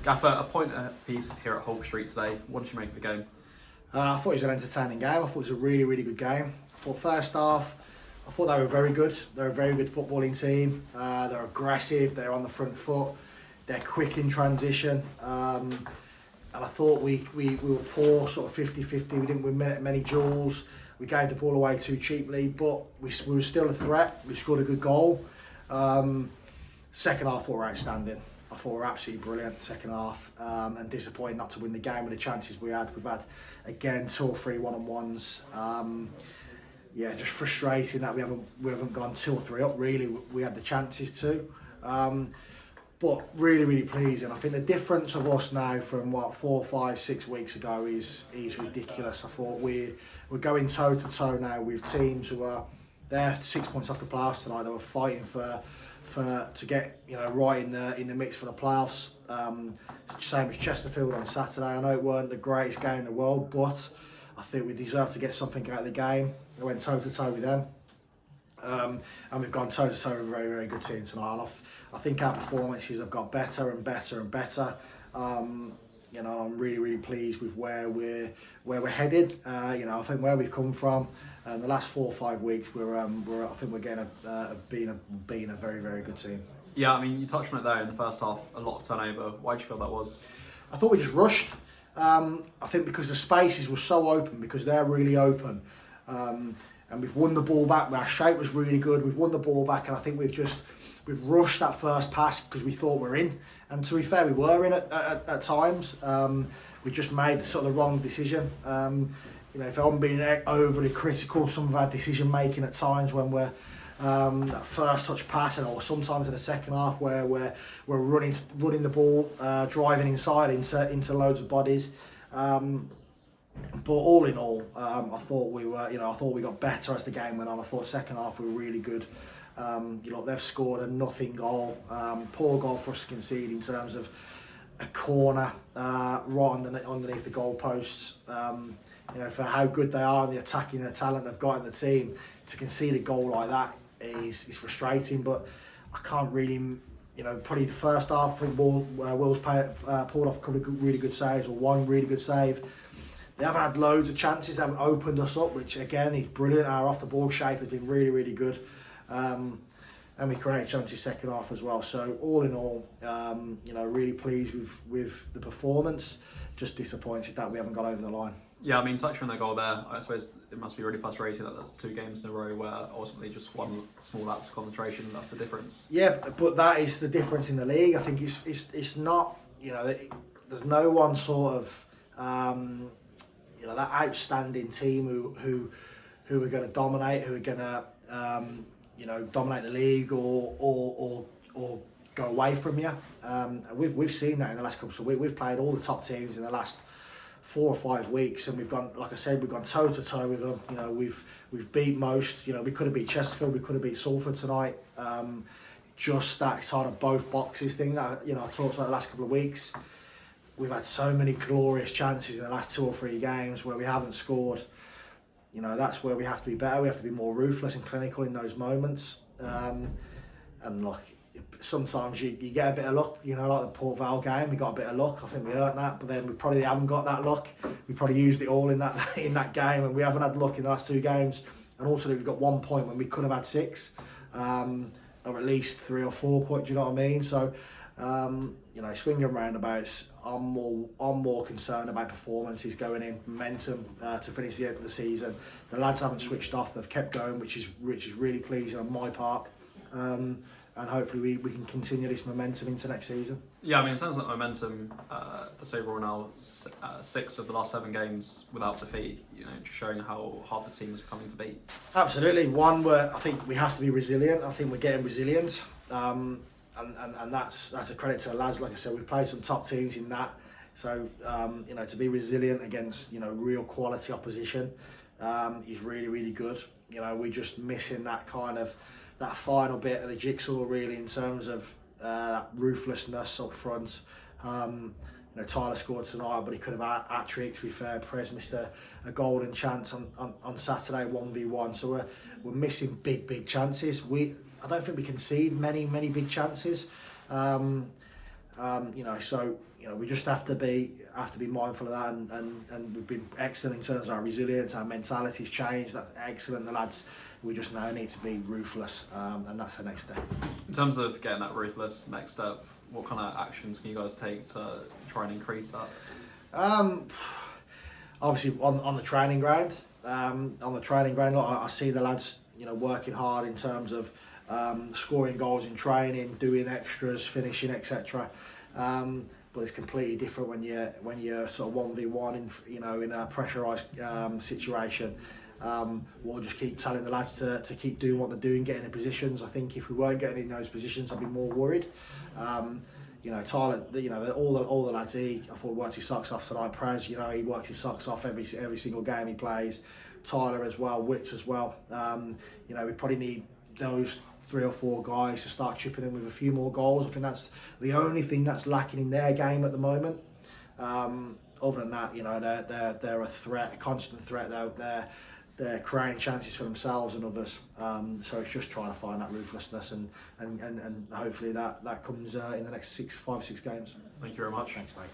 Gaffer, a point piece here at Hull Street today. What did you make of the game? I thought it was an entertaining game. I thought it was a really, really good game. I thought first half, I thought they were very good. They're a very good footballing team. They're aggressive. They're on the front foot. They're quick in transition. And I thought we were poor, sort of 50-50. We didn't win many duels. We gave the ball away too cheaply, but we were still a threat. We scored a good goal. Second half, I thought we were outstanding. I thought we were absolutely brilliant second half, and disappointing not to win the game with the chances we had. We've had, again, 2 or 3 one-on-ones. Yeah, just frustrating that we haven't gone 2 or 3 up. Really, we had the chances to. But really, really pleasing. I think the difference of us now from 4, 5, 6 weeks ago is ridiculous. I thought we're going toe to toe now with teams who are they're 6 points off the playoffs tonight. They were fighting to get right in the mix for the playoffs. Same as Chesterfield on Saturday. I know it weren't the greatest game in the world, but I think we deserve to get something out of the game. We went toe to toe with them. And we've gone toe to toe with a very, very good team tonight. And I think our performances have got better and better and better. I'm really, really pleased with where we're headed. I think where we've come from. The last 4 or 5 weeks, I think we're getting being a very, very good team. Yeah, I mean, you touched on it there in the first half. A lot of turnover. Why do you feel that was? I thought we just rushed. I think because the spaces were so open, because they're really open. And we've won the ball back. Our shape was really good. We've won the ball back, and I think we've rushed that first pass because we thought we're in. And to be fair, we were in at times. We just made sort of the wrong decision. If I'm being overly critical, some of our decision making at times when we're that first touch passing, or sometimes in the second half where we're running the ball, driving inside into loads of bodies. But all in all, I thought we got better as the game went on. I thought second half we were really good. They've scored a nothing goal, poor goal for us to concede in terms of a corner right underneath the goalposts. For how good they are and the attacking talent they've got in the team, to concede a goal like that is frustrating. But I can't really, probably the first half, I think Will's pulled off a couple of really good saves, or one really good save. They haven't had loads of chances, they haven't opened us up, which again is brilliant. Our off the ball shape has been really, really good. And we created chances second half as well. So all in all, really pleased with the performance. Just disappointed that we haven't got over the line. Yeah, I mean, touching on that goal there, I suppose it must be really frustrating that that's 2 games in a row where ultimately just one small lapse of concentration, that's the difference. Yeah, but that is the difference in the league. I think it's not, there's no one sort of, that outstanding team who are going to dominate, who are going to, dominate the league or go away from you. We've seen that in the last couple of weeks. We've played all the top teams in the last 4 or 5 weeks, and we've gone, like I said, we've gone toe to toe with them. We've beat most. We could have beat Chesterfield, we could have beat Salford tonight. Just that sort of both boxes thing that I talked about the last couple of weeks. We've had so many glorious chances in the last 2 or 3 games where we haven't scored. That's where we have to be better. We have to be more ruthless and clinical in those moments. And look, sometimes you get a bit of luck, like the Port Vale game, we got a bit of luck. I think we earned that, but then we probably haven't got that luck. We probably used it all in that game, and we haven't had luck in the last 2 games. And also we've got 1 point when we could have had 6, or at least 3 or 4 points. Do you know what I mean? So, swinging roundabouts, I'm more concerned about performances going in, momentum to finish the end of the season. The lads haven't switched off; they've kept going, which is really pleasing on my part. And hopefully we can continue this momentum into next season. Yeah, I mean, in terms of momentum, that's overall now 6 of the last 7 games without defeat, just showing how hard the team is coming to beat. Absolutely. One where I think we have to be resilient. I think we're getting resilient. And that's a credit to the lads. Like I said, we've played some top teams in that. So, to be resilient against, real quality opposition is really, really good. We're just missing that kind of, that final bit of the jigsaw really in terms of that ruthlessness up front. Tyler scored tonight, but he could have hat-tricked. To be fair, Prez missed a golden chance on Saturday 1v1. So we're missing big chances. I don't think we concede many big chances. So we just have to be mindful of that, and we've been excellent in terms of our resilience. Our mentality's changed. That's excellent. The lads, we just now need to be ruthless, and that's the next step. In terms of getting that ruthless next step, what kind of actions can you guys take to try and increase that? Obviously on the training ground. I see the lads, working hard in terms of scoring goals in training, doing extras, finishing, etc. But it's completely different when you're sort of 1v1 in a pressurised situation. We'll just keep telling the lads to keep doing what they're doing, getting in positions. I think if we weren't getting in those positions, I'd be more worried. Tyler, all the lads, I thought worked his socks off tonight. Prez, he works his socks off every single game he plays. Tyler as well, Wits as well. We probably need those 3 or 4 guys to start chipping in with a few more goals. I think that's the only thing that's lacking in their game at the moment. Other than that, they're a threat, a constant threat out there. They're creating chances for themselves and others. So it's just trying to find that ruthlessness, and hopefully that comes in the next 5 or 6 games. Thank you very much. Thanks, mate.